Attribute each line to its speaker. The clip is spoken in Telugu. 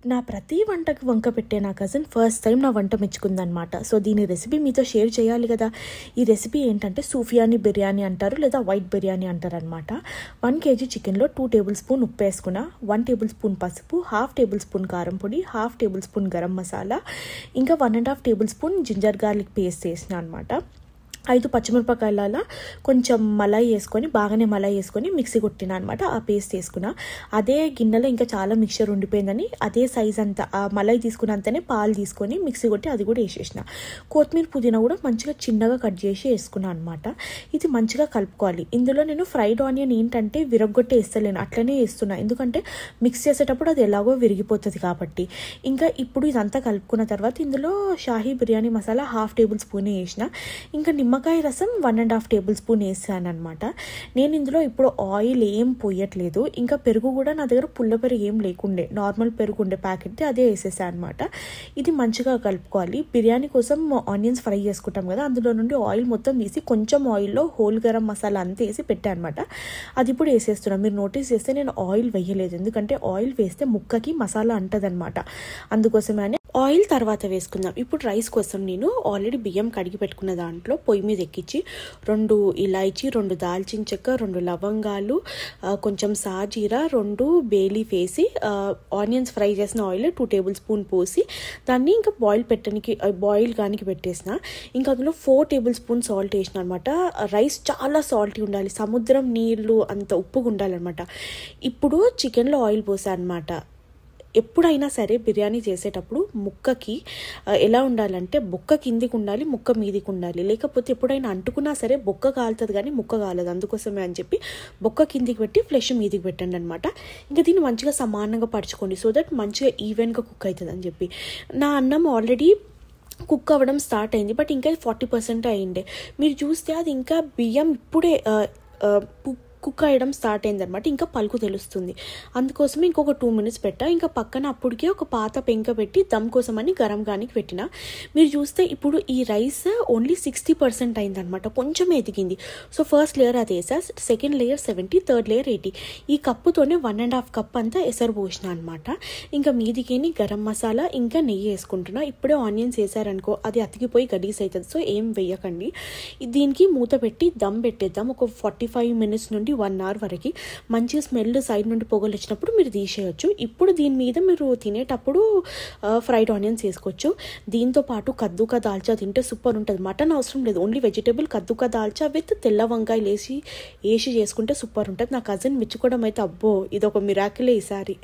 Speaker 1: నా ప్రతి వంటకి వంక పెట్టే నా కజిన్ ఫస్ట్ టైం నా వంట మెచ్చుకుందనమాట. సో దీని రెసిపీ మీతో షేర్ చేయాలి కదా. ఈ రెసిపీ ఏంటంటే సూఫియానీ బిర్యానీ అంటారు, లేదా వైట్ బిర్యానీ అంటారు అనమాట. 1 kg చికెన్లో 2 టేబుల్ స్పూన్ ఉప్పు వేసుకున్నా, 1 టేబుల్ స్పూన్ పసుపు, 1/2 టేబుల్ స్పూన్ కారం పొడి, 1/2 టేబుల్ స్పూన్ గరం మసాలా, ఇంకా 1.5 tablespoon ginger garlic paste వేసిన అనమాట. 5 పచ్చిమిరపకాయల కొంచెం మలాయి వేసుకొని, బాగానే మలాయి వేసుకొని మిక్సీ కొట్టిన అనమాట. ఆ పేస్ట్ వేసుకున్నా. అదే గిన్నెలో ఇంకా చాలా మిక్చర్ ఉండిపోయిందని అదే సైజ్ అంతా ఆ మలాయి తీసుకున్నంతనే పాలు తీసుకొని మిక్సీ కొట్టి అది కూడా వేసేసిన. కొత్తిమీర పుదీనా కూడా మంచిగా చిన్నగా కట్ చేసి వేసుకున్నాను అనమాట. ఇది మంచిగా కలుపుకోవాలి. ఇందులో నేను ఫ్రైడ్ ఆనియన్ ఏంటంటే విరగొట్టి వేస్తలేను, అట్లనే వేస్తున్నా, ఎందుకంటే మిక్స్ చేసేటప్పుడు అది ఎలాగో విరిగిపోతుంది కాబట్టి. ఇంకా ఇప్పుడు ఇదంతా కలుపుకున్న తర్వాత ఇందులో షాహీ బిర్యానీ మసాలా 1/2 టేబుల్ స్పూన్ వేసిన. ఇంకా నిమ్మకాయ రసం 1.5 టేబుల్ స్పూన్ వేసాను అనమాట. నేను ఇందులో ఇప్పుడు ఆయిల్ ఏం పోయట్లేదు. ఇంకా పెరుగు కూడా నా దగ్గర పుల్ల పెరుగు ఏం లేకుండే, నార్మల్ పెరుగు ఉండే ప్యాకెట్ అదే వేసేసాను అనమాట. ఇది మంచిగా కలుపుకోవాలి. బిర్యానీ కోసం ఆనియన్స్ ఫ్రై చేసుకుంటాం కదా, అందులో నుండి ఆయిల్ మొత్తం తీసి కొంచెం ఆయిల్లో హోల్ గరం మసాలా అంతా వేసి పెట్టాను అనమాట. అది ఇప్పుడు వేసేస్తున్నాను. మీరు నోటీస్ చేస్తే నేను ఆయిల్ వేయలేదు, ఎందుకంటే ఆయిల్ వేస్తే ముక్కకి మసాలా అంటదనమాట. అందుకోసమే ఆయిల్ తర్వాత వేసుకుందాం. ఇప్పుడు రైస్ కోసం నేను ఆల్రెడీ బియ్యం కడిగి పెట్టుకున్న దాంట్లో పొయ్యి మీద ఎక్కించి 2 ఇలాచీ, 2 దాల్చిన చెక్క, 2 లవంగాలు, కొంచెం సాజీరా, 2 బేలీఫ్ వేసి ఆనియన్స్ ఫ్రై చేసిన ఆయిల్ 2 టేబుల్ స్పూన్ పోసి దాన్ని ఇంకా బాయిల్ గానికి పెట్టేసిన. ఇంకా అందులో 4 టేబుల్ స్పూన్ సాల్ట్ వేసిన అనమాట. రైస్ చాలా సాల్టీ ఉండాలి, సముద్రం నీళ్ళు అంత ఉప్పుగా ఉండాలన్నమాట. ఇప్పుడు చికెన్లో ఆయిల్ పోసా అనమాట. ఎప్పుడైనా సరే బిర్యానీ చేసేటప్పుడు ముక్కకి ఎలా ఉండాలంటే బొక్క కిందికి ఉండాలి, ముక్క మీదికి ఉండాలి. లేకపోతే ఎప్పుడైనా అంటుకున్నా సరే బొక్క కాలుతుంది కానీ ముక్క కాలదు. అందుకోసమే అని చెప్పి బొక్క కిందికి పెట్టి ఫ్లెష్ మీదికి పెట్టండి అనమాట. ఇంకా దీన్ని మంచిగా సమానంగా పరచుకోండి, సో దట్ మంచిగా ఈవెన్గా కుక్ అవుతుంది అని చెప్పి. నా అన్నం ఆల్రెడీ కుక్ అవ్వడం స్టార్ట్ అయింది, బట్ ఇంకా 40% అయిండే. మీరు చూస్తే అది ఇంకా బియ్యం ఇప్పుడే కుక్ అయ్యడం స్టార్ట్ అయింది అనమాట. ఇంకా పలుకు తెలుస్తుంది. అందుకోసమే ఇంకొక 2 minutes పెట్టా. ఇంకా పక్కన అప్పటికే ఒక పాత పెంక పెట్టి దమ్ కోసం అని గరం గానికి పెట్టిన. మీరు చూస్తే ఇప్పుడు ఈ రైస్ ఓన్లీ 60% అయిందనమాట, కొంచెం ఎదిగింది. సో ఫస్ట్ లేయర్ అది వేసా, సెకండ్ లేయర్ 70, థర్డ్ లేయర్ 80. ఈ కప్పుతోనే 1.5 కప్ అంతా ఎసరు పోసిన అనమాట. ఇంకా మీదికేని గరం మసాలా ఇంకా నెయ్యి వేసుకుంటున్నా. ఇప్పుడే ఆనియన్స్ వేసారనుకో అది అతికిపోయి గలీజ్ అవుతుంది, సో ఏం వేయకండి. దీనికి మూత పెట్టి దమ్ పెట్టేద్దాం. ఒక 45 minutes నుండి 1 hour వరకు. మంచి స్మెల్ సైడ్ నుండి పొగలు వచ్చినప్పుడు మీరు తీసేయచ్చు. ఇప్పుడు దీని మీద మీరు తినేటప్పుడు ఫ్రైడ్ ఆనియన్స్ వేసుకోవచ్చు. దీంతో పాటు కద్దుకా దాల్చా తింటే సూపర్ ఉంటుంది. మటన్ అవసరం లేదు, ఓన్లీ వెజిటేబుల్ కద్దుకా దాల్చా విత్ తెల్ల వంకాయలు వేసి చేసుకుంటే సూపర్ ఉంటుంది. నా కజిన్ మెచ్చుకోవడం అయితే అబ్బో ఇది ఒక మిరాకిలే ఈసారి.